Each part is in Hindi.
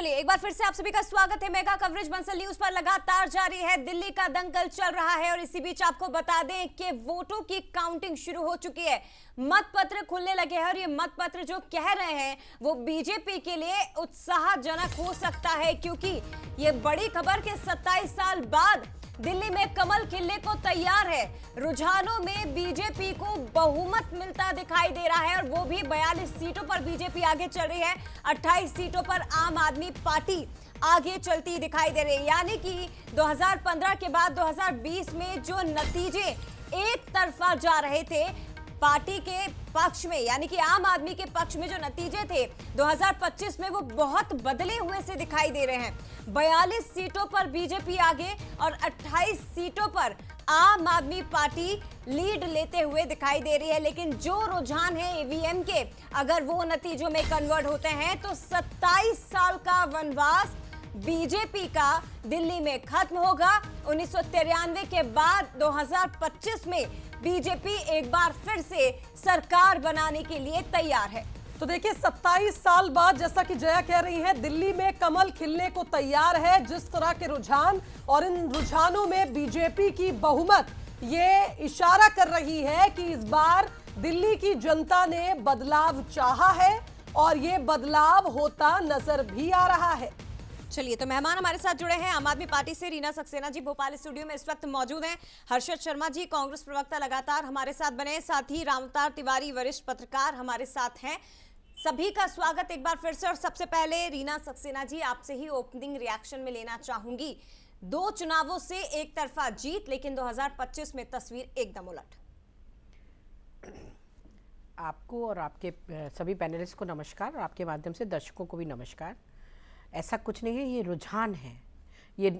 चलिए एक बार फिर से आप सभी का स्वागत है। मेगा कवरेज बंसल न्यूज पर लगातार जारी है। दिल्ली का दंगल चल रहा है और इसी बीच आपको बता दें कि वोटों की काउंटिंग शुरू हो चुकी है। मतपत्र खुलने लगे हैं और ये मतपत्र जो कह रहे हैं वो बीजेपी के लिए उत्साहजनक हो सकता है, क्योंकि ये बड़ी खबर के 27 साल बाद दिल्ली में कमल खिलने को तैयार है। रुझानों में बीजेपी को बहुमत मिलता दिखाई दे रहा है और वो भी 42 सीटों पर बीजेपी आगे चल रही है। 28 सीटों पर आम आदमी पार्टी आगे चलती दिखाई दे रही है। यानी कि 2015 के बाद 2020 में जो नतीजे एक तरफा जा रहे थे पार्टी के पक्ष में, यानी कि आम आदमी के पक्ष में जो नतीजे थे 2025 में, वो बहुत बदले हुए से दिखाई दे रहे हैं। 42 सीटों पर बीजेपी आगे और 28 सीटों पर आम आदमी पार्टी लीड लेते हुए दिखाई दे रही है। लेकिन जो रुझान है ईवीएम के, अगर वो नतीजों में कन्वर्ट होते हैं तो 27 साल का वनवास बीजेपी का दिल्ली में खत्म होगा। 1993 के बाद 2025 में बीजेपी एक बार फिर से सरकार बनाने के लिए तैयार है। तो देखिए 27 साल बाद, जैसा कि जया कह रही है, दिल्ली में कमल खिलने को तैयार है। जिस तरह के रुझान और इन रुझानों में बीजेपी की बहुमत ये इशारा कर रही है कि इस बार दिल्ली की जनता ने बदलाव चाहा है और ये बदलाव होता नजर भी आ रहा है। चलिए, तो मेहमान हमारे साथ जुड़े हैं आम आदमी पार्टी से रीना सक्सेना जी भोपाल स्टूडियो में इस वक्त मौजूद हैं। हर्षद शर्मा जी कांग्रेस प्रवक्ता लगातार हमारे साथ बने, साथ ही रामअवतार तिवारी वरिष्ठ पत्रकार हमारे साथ हैं। सभी का स्वागत एक बार फिर से। और सबसे पहले रीना सक्सेना जी, आपसे ही ओपनिंग रिएक्शन में लेना चाहूंगी। 2 चुनावों से एक तरफा जीत, लेकिन 2025 में तस्वीर एकदम उलट। आपको और आपके सभी पैनलिस्ट को नमस्कार और आपके माध्यम से दर्शकों को भी नमस्कार। ऐसा कुछ नहीं है, ये रुझान है, ये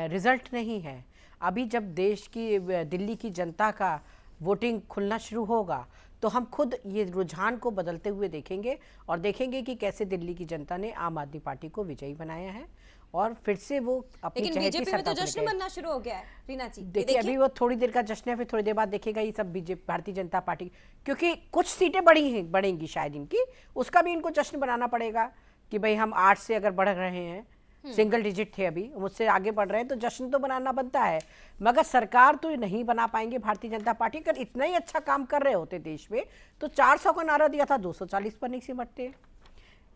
रिजल्ट नहीं है। अभी जब देश की दिल्ली की जनता का वोटिंग खुलना शुरू होगा तो हम खुद ये रुझान को बदलते हुए देखेंगे और देखेंगे कि कैसे दिल्ली की जनता ने आम आदमी पार्टी को विजयी बनाया है और फिर से वो अपनी लेकिन बीजेपी में तो जश्न बनना शुरू हो गया है रीना जी। देखिए अभी वो थोड़ी देर का जश्न है, फिर थोड़ी देर बाद देखेगा ये सब बीजेपी भारतीय जनता पार्टी, क्योंकि कुछ सीटें बढ़ेंगी शायद इनकी, उसका भी इनको जश्न बनाना पड़ेगा कि भाई हम 8 से अगर बढ़ रहे हैं, सिंगल डिजिट थे अभी, मुझसे आगे बढ़ रहे हैं, तो जश्न तो बनाना बनता है। मगर सरकार तो नहीं बना पाएंगे भारतीय जनता पार्टी। अगर इतना ही अच्छा काम कर रहे होते देश में तो 400 का नारा दिया था, 240 पर नहीं सिमटते।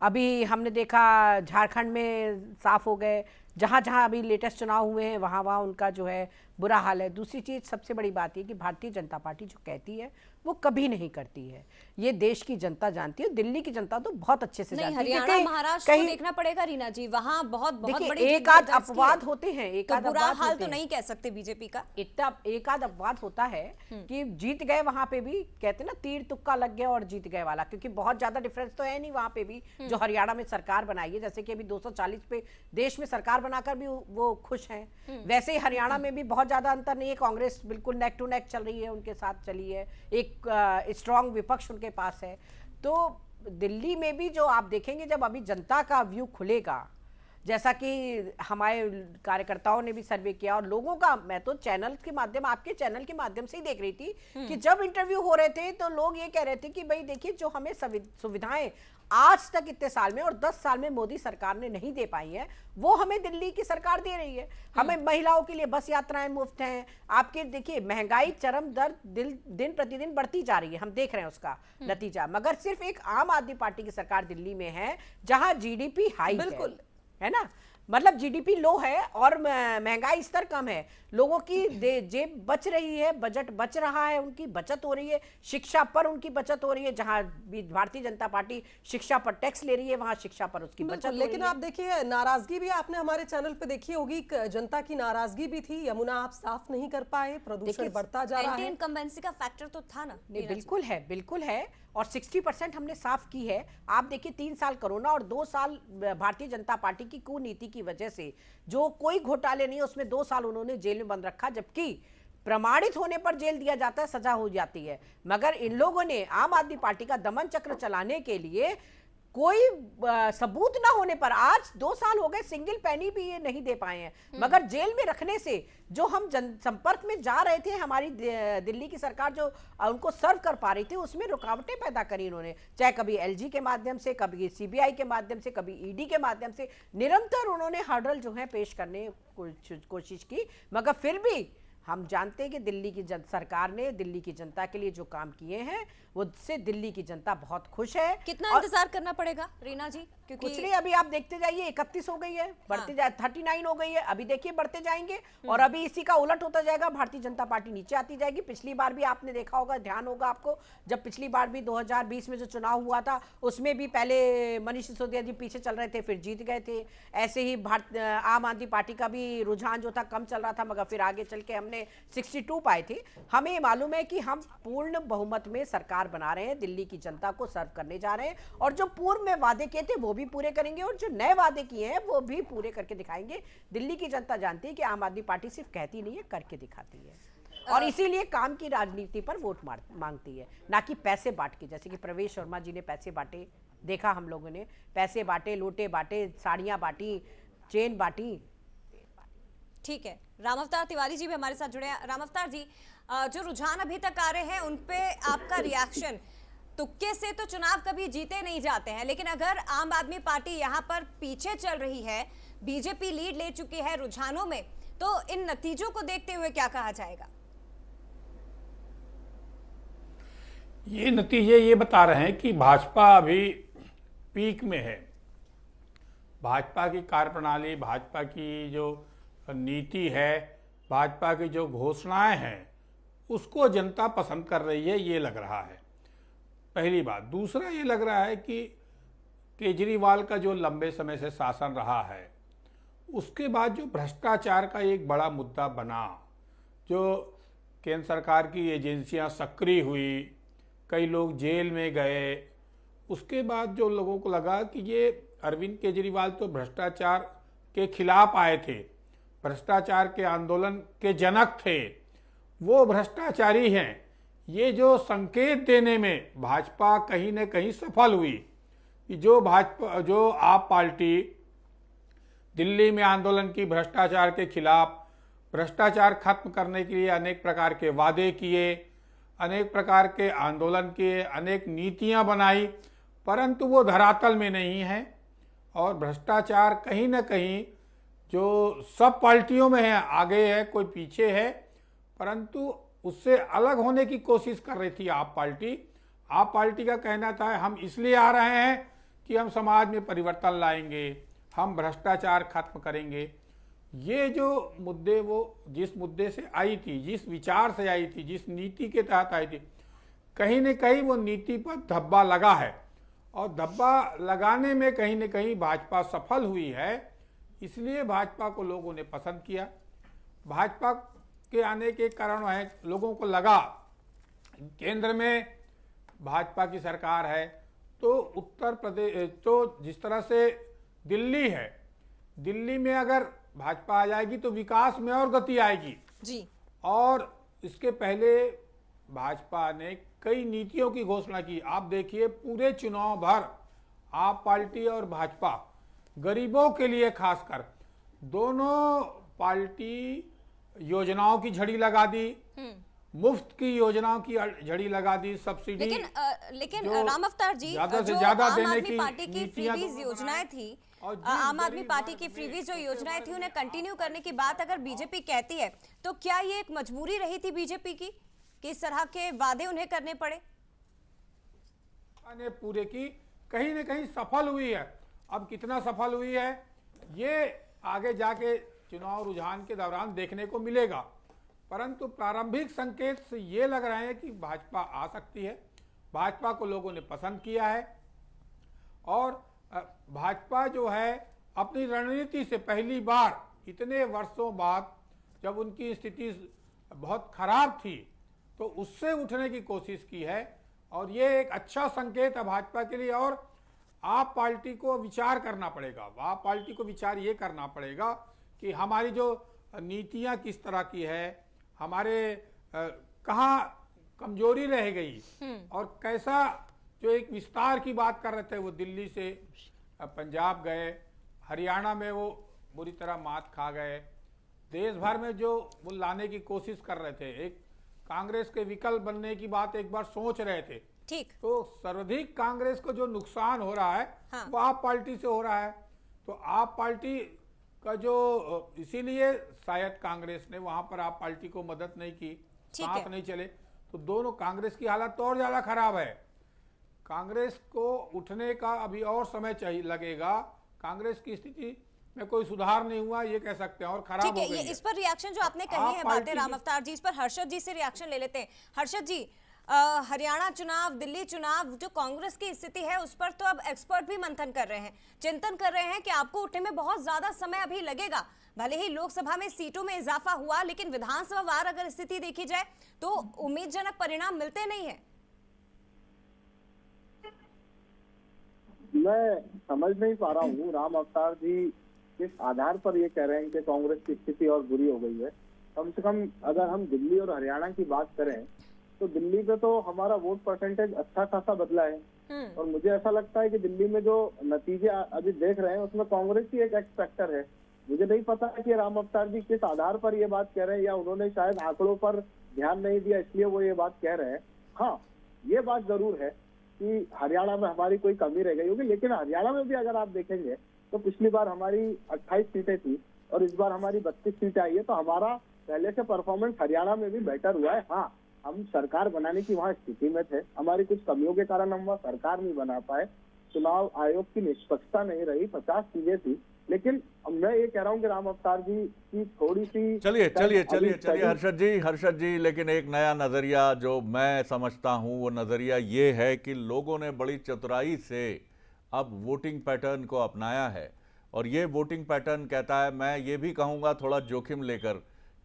अभी हमने देखा झारखंड में साफ हो गए, जहाँ जहाँ अभी लेटेस्ट चुनाव हुए हैं वहाँ वहाँ उनका जो है बुरा हाल है। दूसरी चीज़ सबसे बड़ी बात है कि भारतीय जनता पार्टी जो कहती है वो कभी नहीं करती है, ये देश की जनता जानती है। दिल्ली की जनता तो बहुत अच्छे से जानती है। हरियाणा महाराष्ट्र को देखना पड़ेगा रीना जी, वहाँ बहुत बड़ी एक आध अपवाद होते हैं, एक आध बुरा हाल तो नहीं कह सकते बीजेपी का। इतना एक आध अपवाद होता है कि जीत गए, वहां पे भी कहते ना तीर तुक्का लग गया और जीत गए वाला, क्योंकि बहुत ज्यादा डिफरेंस तो है नहीं वहां पे भी जो हरियाणा में सरकार बनाई है। जैसे कि अभी 240 पे देश में सरकार बनाकर भी वो खुश हैं, वैसे ही हरियाणा में भी बहुत ज्यादा अंतर नहीं है। कांग्रेस बिल्कुल नेक टू नेक चल रही है, उनके साथ चली है, एक स्ट्रॉन्ग विपक्ष उनके पास है। तो दिल्ली में भी जो आप देखेंगे जब अभी जनता का व्यू खुलेगा, जैसा कि हमारे कार्यकर्ताओं ने भी सर्वे किया और लोगों का, मैं तो चैनल के माध्यम, आपके चैनल के माध्यम से ही देख रही थी कि जब इंटरव्यू हो रहे थे तो लोग ये कह रहे थे कि भाई देखिए जो हमें सुविधाएं आज तक इतने साल में और 10 साल में मोदी सरकार ने नहीं दे पाई है, वो हमें दिल्ली की सरकार दे रही है। हमें महिलाओं के लिए बस यात्राएं मुफ्त हैं। आपके देखिए महंगाई चरम दर दिन प्रतिदिन बढ़ती जा रही है, हम देख रहे हैं उसका नतीजा। मगर सिर्फ एक आम आदमी पार्टी की सरकार दिल्ली में है जहां जीडीपी हाई है ना, मतलब जीडीपी लो है और महंगाई स्तर कम है, लोगों की जेब बच रही है, बजट बच रहा है, उनकी बचत हो रही है, शिक्षा पर उनकी बचत हो रही है। जहां भारतीय जनता पार्टी शिक्षा पर टैक्स ले रही है वहां शिक्षा पर उसकी बचत हो रही है। लेकिन आप देखिए नाराजगी भी आपने हमारे चैनल पे देखी होगी, जनता की नाराजगी भी थी। यमुना आप साफ नहीं कर पाए, प्रदूषण बढ़ता जा रहा है, इनकम्बेंसी का फैक्टर तो था ना। बिल्कुल है और 60% हमने साफ की है। आप देखिए 3 साल कोरोना और 2 साल भारतीय जनता पार्टी की कुनीति की वजह से जो कोई घोटाले नहीं, उसमें 2 साल उन्होंने जेल में बंद रखा, जबकि प्रमाणित होने पर जेल दिया जाता है, सजा हो जाती है। मगर इन लोगों ने आम आदमी पार्टी का दमन चक्र चलाने के लिए कोई सबूत ना होने पर आज 2 साल हो गए, सिंगल पैनी भी ये नहीं दे पाए हैं। मगर जेल में रखने से जो हम जनसंपर्क में जा रहे थे, हमारी दिल्ली की सरकार जो उनको सर्व कर पा रही थी, उसमें रुकावटें पैदा करी इन्होंने, चाहे कभी एलजी के माध्यम से, कभी सीबीआई के माध्यम से, कभी ईडी के माध्यम से, निरंतर उन्होंने हर्डल जो है पेश करने कोशिश की। मगर फिर भी हम जानते हैं कि दिल्ली की सरकार ने दिल्ली की जनता के लिए जो काम किए हैं, वो से दिल्ली की जनता बहुत खुश है। कितना इंतजार करना पड़ेगा रीना जी? क्योंकि कुछ नहीं, अभी आप देखते जाइए, 31 हो गई है, बढ़ते जाए, 39 हो गई है, अभी देखिए बढ़ते जाएंगे और अभी इसी का उलट होता जाएगा, भारतीय जनता पार्टी नीचे आती जाएगी। पिछली बार भी आपने देखा होगा, ध्यान होगा आपको, जब पिछली बार भी 2020 में जो चुनाव हुआ था, उसमें भी पहले मनीष सिसोदिया जी पीछे चल रहे थे, फिर जीत गए थे। ऐसे ही आम आदमी पार्टी का भी रुझान जो था कम चल रहा था, मगर फिर आगे चल के हमने 62 पाए थे। हमें मालूम है कि हम पूर्ण बहुमत में सरकार बना रहे हैं, दिल्ली की जनता को सर्व करने जा रहे हैं, और जो पूर्व में वादे किए थे वो भी पूरे करेंगे, और जो नए वादे किए हैं वो भी पूरे करके दिखाएंगे। दिल्ली की जनता जानती है कि आम आदमी पार्टी सिर्फ कहती नहीं है, करके दिखाती है, और इसीलिए काम की राजनीति पर वोट मांगती है, ना कि पैसे बांट के। जैसे कि प्रवेश शर्मा जी ने पैसे बांटे, देखा हम लोगों ने, पैसे बांटे, लोटे बांटे, साड़ियां बांटी, चेन बांटी। ठीक है, राम अवतार तिवारी जी भी हमारे साथ जुड़े हैं। राम अवतार जी, जो रुझान अभी तक आ रहे हैं उन पे आपका रिएक्शन? तुक्के से तो चुनाव कभी जीते नहीं जाते हैं, लेकिन अगर आम आदमी पार्टी यहाँ पर पीछे चल रही है, बीजेपी लीड ले चुकी है रुझानों में, तो इन नतीजों को देखते हुए क्या कहा जाएगा? ये नतीजे ये बता रहे हैं कि भाजपा अभी पीक में है। भाजपा की कार्यप्रणाली, भाजपा की जो नीति है, भाजपा की जो घोषणाएं हैं, उसको जनता पसंद कर रही है, ये लग रहा है पहली बात। दूसरा ये लग रहा है कि केजरीवाल का जो लंबे समय से शासन रहा है, उसके बाद जो भ्रष्टाचार का एक बड़ा मुद्दा बना, जो केंद्र सरकार की एजेंसियां सक्रिय हुई, कई लोग जेल में गए, उसके बाद जो लोगों को लगा कि ये अरविंद केजरीवाल तो भ्रष्टाचार के खिलाफ आए थे, भ्रष्टाचार के आंदोलन के जनक थे, वो भ्रष्टाचारी हैं, ये जो संकेत देने में भाजपा कहीं न कहीं सफल हुई कि जो आप पार्टी दिल्ली में आंदोलन की भ्रष्टाचार के खिलाफ, भ्रष्टाचार खत्म करने के लिए अनेक प्रकार के वादे किए, अनेक प्रकार के आंदोलन किए, अनेक नीतियां बनाई, परंतु वो धरातल में नहीं है। और भ्रष्टाचार कहीं न कहीं जो सब पार्टियों में है, आगे है, कोई पीछे है, परंतु उससे अलग होने की कोशिश कर रही थी आप पार्टी। आप पार्टी का कहना था हम इसलिए आ रहे हैं कि हम समाज में परिवर्तन लाएंगे, हम भ्रष्टाचार खत्म करेंगे। ये जो मुद्दे, वो जिस मुद्दे से आई थी, जिस विचार से आई थी, जिस नीति के तहत आई थी, कहीं न कहीं वो नीति पर धब्बा लगा है, और धब्बा लगाने में कहीं न कहीं भाजपा सफल हुई है। इसलिए भाजपा को लोगों ने पसंद किया। भाजपा के आने के कारण है, लोगों को लगा केंद्र में भाजपा की सरकार है, तो उत्तर प्रदेश, तो जिस तरह से दिल्ली है, दिल्ली में अगर भाजपा आ जाएगी तो विकास में और गति आएगी जी। और इसके पहले भाजपा ने कई नीतियों की घोषणा की। आप देखिए, पूरे चुनाव भर आप पार्टी और भाजपा गरीबों के लिए खासकर दोनों पार्टी योजनाओं की झड़ी लगा दी, मुफ्त की योजनाओं की झड़ी लगा दी, सब्सिडी। लेकिन राम अवतार जी, ज्यादा से जो ज्यादा आम देने आदमी की पार्टी की फ्रीबीज योजनाएं थी, आम आदमी पार्टी की फ्रीबीज जो योजनाएं थी, उन्हें कंटिन्यू करने की बात अगर बीजेपी कहती है, तो क्या ये एक मजबूरी रही थी बीजेपी की कि इस तरह के वादे उन्हें करने पड़े? पूरे की कहीं न कहीं सफल हुई है। अब कितना सफल हुई है ये आगे जाके चुनाव रुझान के दौरान देखने को मिलेगा, परंतु प्रारंभिक संकेत से ये लग रहे हैं कि भाजपा आ सकती है। भाजपा को लोगों ने पसंद किया है, और भाजपा जो है अपनी रणनीति से पहली बार इतने वर्षों बाद, जब उनकी स्थिति बहुत खराब थी, तो उससे उठने की कोशिश की है, और ये एक अच्छा संकेत है भाजपा के लिए। और आप पार्टी को विचार करना पड़ेगा, आप पार्टी को विचार ये करना पड़ेगा कि हमारी जो नीतियां किस तरह की है, हमारे कहाँ कमजोरी रह गई, और कैसा जो एक विस्तार की बात कर रहे थे, वो दिल्ली से पंजाब गए, हरियाणा में वो बुरी तरह मात खा गए। देश भर में जो वो लाने की कोशिश कर रहे थे, एक कांग्रेस के विकल्प बनने की बात एक बार सोच रहे थे, ठीक। तो सर्वाधिक कांग्रेस को जो नुकसान हो रहा है हाँ। वो आप पार्टी से हो रहा है। तो आप पार्टी का जो, इसीलिए शायद कांग्रेस ने वहां पर आप पार्टी को मदद नहीं की, ठीक साथ है। नहीं चले, तो दोनों कांग्रेस की हालत तो और ज्यादा खराब है। कांग्रेस को उठने का अभी और समय चाहिए लगेगा। कांग्रेस की स्थिति में कोई सुधार नहीं हुआ, ये कह सकते हैं, और खराब ठीक हो है। गई ये है। इस पर रिएक्शन जो आपने कही आप है पार्टी बातें की- राम अवतार जी, इस पर हर्षद जी से रिएक्शन ले लेते हैं। हर्षद जी, हरियाणा चुनाव, दिल्ली चुनाव, जो कांग्रेस की स्थिति है उस पर तो अब एक्सपर्ट भी मंथन कर रहे हैं, चिंतन कर रहे हैं कि आपको उठने में बहुत ज्यादा समय अभी लगेगा। भले ही लोकसभा में सीटों में इजाफा हुआ, लेकिन विधानसभा वार अगर स्थिति देखी जाए तो उम्मीदजनक परिणाम मिलते नहीं है। मैं समझ नहीं पा रहा हूँ राम अवतार जी किस आधार पर ये कह रहे हैं कि कांग्रेस की स्थिति और बुरी हो गई है। कम से कम अगर हम दिल्ली और हरियाणा की बात करें तो दिल्ली पे तो हमारा वोट परसेंटेज अच्छा खासा बदला है, और मुझे ऐसा लगता है कि दिल्ली में जो नतीजे अभी देख रहे हैं उसमें कांग्रेस ही एक एक्स फैक्टर है। मुझे नहीं पता कि राम अवतार जी किस आधार पर ये बात कह रहे हैं, या उन्होंने शायद आंकड़ों पर ध्यान नहीं दिया इसलिए वो ये बात कह रहे हैं। हाँ, ये बात जरूर है कि हरियाणा में हमारी कोई कमी रह गई होगी, लेकिन हरियाणा में भी अगर आप देखेंगे तो पिछली बार हमारी 28 सीटें थी और इस बार हमारी 32 सीटें आई है, तो हमारा पहले से परफॉर्मेंस हरियाणा में भी बेटर हुआ है। हाँ, हम सरकार बनाने की वहाँ स्थिति में थे, हमारी कुछ कमियों के कारण हम वहाँ सरकार नहीं बना पाए, चुनाव आयोग की निष्पक्षता नहीं रही, 50 चीजें थी। लेकिन मैं ये कह रहा हूँ कि राम अवतार जी की थोड़ी सी चलिए हर्षद जी, लेकिन एक नया नजरिया जो मैं समझता हूं वो नजरिया ये है कि लोगों ने बड़ी चतुराई से अब वोटिंग पैटर्न को अपनाया है, और ये वोटिंग पैटर्न कहता है, मैं ये भी कहूंगा थोड़ा जोखिम लेकर,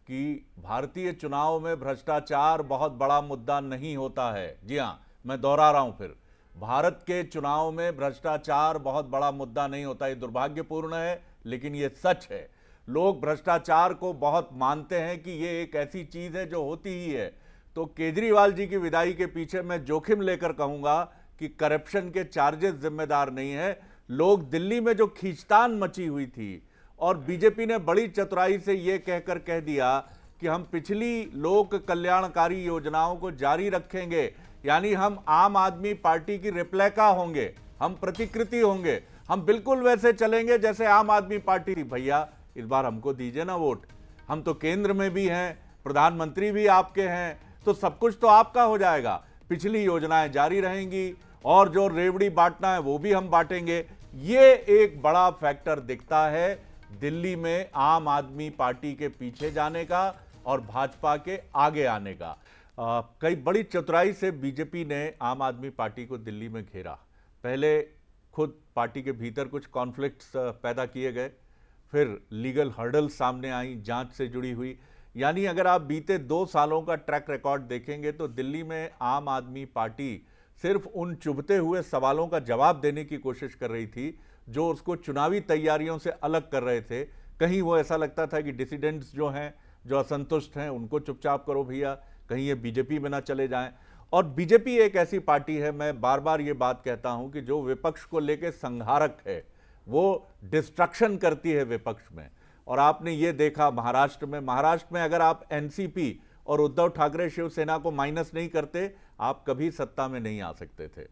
कि भारतीय चुनाव में भ्रष्टाचार बहुत बड़ा मुद्दा नहीं होता है। जी हाँ, मैं दोहरा रहा हूं फिर, भारत के चुनाव में भ्रष्टाचार बहुत बड़ा मुद्दा नहीं होता। ये दुर्भाग्यपूर्ण है लेकिन ये सच है। लोग भ्रष्टाचार को बहुत मानते हैं कि ये एक ऐसी चीज है जो होती ही है। तो केजरीवाल जी की विदाई के पीछे मैं जोखिम लेकर कहूंगा कि करप्शन के चार्जेस जिम्मेदार नहीं है। लोग दिल्ली में जो खींचतान मची हुई थी, और बीजेपी ने बड़ी चतुराई से ये कहकर कह दिया कि हम पिछली लोक कल्याणकारी योजनाओं को जारी रखेंगे, यानी हम आम आदमी पार्टी की रेप्लिका होंगे, हम प्रतिकृति होंगे, हम बिल्कुल वैसे चलेंगे जैसे आम आदमी पार्टी थी। भैया, इस बार हमको दीजिए ना वोट, हम तो केंद्र में भी हैं, प्रधानमंत्री भी आपके हैं, तो सब कुछ तो आपका हो जाएगा, पिछली योजनाएं जारी रहेंगी, और जो रेवड़ी बांटना है वो भी हम बांटेंगे। ये एक बड़ा फैक्टर दिखता है दिल्ली में आम आदमी पार्टी के पीछे जाने का और भाजपा के आगे आने का। कई बड़ी चतुराई से बीजेपी ने आम आदमी पार्टी को दिल्ली में घेरा। पहले खुद पार्टी के भीतर कुछ कॉन्फ्लिक्ट्स पैदा किए गए, फिर लीगल हर्डल सामने आई, जांच से जुड़ी हुई। यानी अगर आप बीते 2 सालों का ट्रैक रिकॉर्ड देखेंगे तो दिल्ली में आम आदमी पार्टी सिर्फ उन चुभते हुए सवालों का जवाब देने की कोशिश कर रही थी जो उसको चुनावी तैयारियों से अलग कर रहे थे। कहीं वो ऐसा लगता था कि डिसिडेंट्स जो हैं, जो असंतुष्ट हैं, उनको चुपचाप करो भैया, कहीं ये बीजेपी में ना चले जाएं। और बीजेपी एक ऐसी पार्टी है, मैं बार बार ये बात कहता हूं, कि जो विपक्ष को लेकर संहारक है, वो डिस्ट्रक्शन करती है विपक्ष में। और आपने ये देखा महाराष्ट्र में अगर आप एनसीपी और उद्धव ठाकरे शिवसेना को माइनस नहीं करते, आप कभी सत्ता में नहीं आ सकते थे।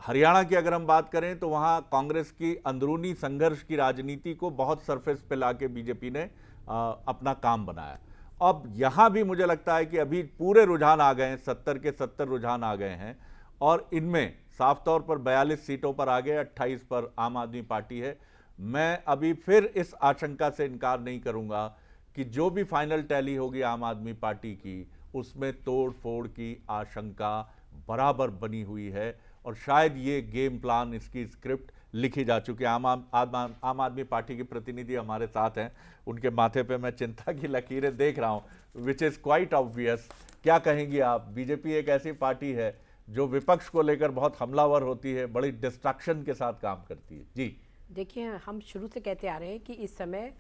हरियाणा की अगर हम बात करें तो वहां कांग्रेस की अंदरूनी संघर्ष की राजनीति को बहुत सरफेस पे लाके बीजेपी ने अपना काम बनाया। अब यहां भी मुझे लगता है कि अभी पूरे रुझान आ गए हैं, 70 के 70 रुझान आ गए हैं, और इनमें साफ तौर पर 42 सीटों पर आगे 28 पर आम आदमी पार्टी है। मैं अभी फिर इस आशंका से इनकार नहीं करूंगा कि जो भी फाइनल टैली होगी आम आदमी पार्टी की, उसमें तोड़ फोड़ की आशंका बराबर बनी हुई है, और शायद ये गेम प्लान, इसकी स्क्रिप्ट लिखी जा चुकी है। आम आदमी पार्टी के प्रतिनिधि हमारे साथ हैं, उनके माथे पे मैं चिंता की लकीरें देख रहा हूं, विच इज़ क्वाइट ऑब्वियस। क्या कहेंगी आप? बीजेपी एक ऐसी पार्टी है जो विपक्ष को लेकर बहुत हमलावर होती है, बड़ी डिस्ट्रक्शन के साथ काम करती है। जी देखिए, हम शुरू से कहते आ रहे हैं कि इस समय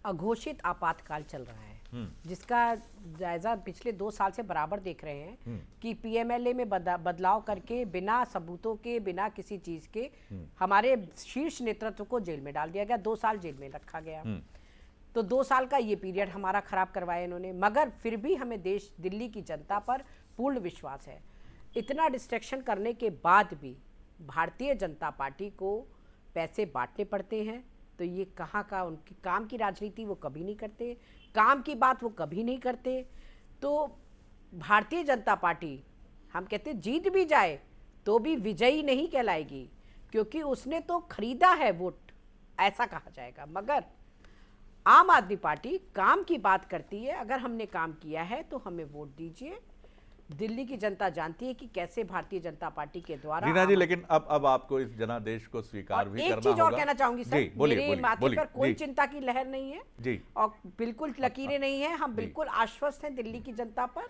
अघोषित आपातकाल चल रहा है। जिसका जायजा पिछले 2 साल से बराबर देख रहे हैं कि पीएमएलए में बदलाव करके बिना सबूतों के, बिना किसी चीज के हमारे शीर्ष नेतृत्व को जेल में डाल दिया गया, 2 साल जेल में रखा गया। तो 2 साल का ये पीरियड हमारा खराब करवाया इन्होंने, मगर फिर भी हमें दिल्ली की जनता पर पूर्ण विश्वास है। इतना डिस्ट्रैक्शन करने के बाद भी भारतीय जनता पार्टी को पैसे बांटने पड़ते हैं, तो ये कहाँ का उनकी काम की राजनीति वो कभी नहीं करते, काम की बात वो कभी नहीं करते। तो भारतीय जनता पार्टी, हम कहते हैं जीत भी जाए तो भी विजयी नहीं कहलाएगी, क्योंकि उसने तो खरीदा है वोट, ऐसा कहा जाएगा। मगर आम आदमी पार्टी काम की बात करती है, अगर हमने काम किया है तो हमें वोट दीजिए। दिल्ली की जनता जानती है कि कैसे भारतीय जनता पार्टी के द्वारा। रीना जी, लेकिन अब आपको इस जनादेश को स्वीकार भी करना होगा। एक चीज और कहना चाहूंगी सर, जी, बोलिए, मेरे बोलिए, माथे बोलिए, पर कोई जी। चिंता की लहर नहीं है जी। और बिल्कुल लकीरें नहीं है, हम बिल्कुल आश्वस्त हैं दिल्ली की जनता पर।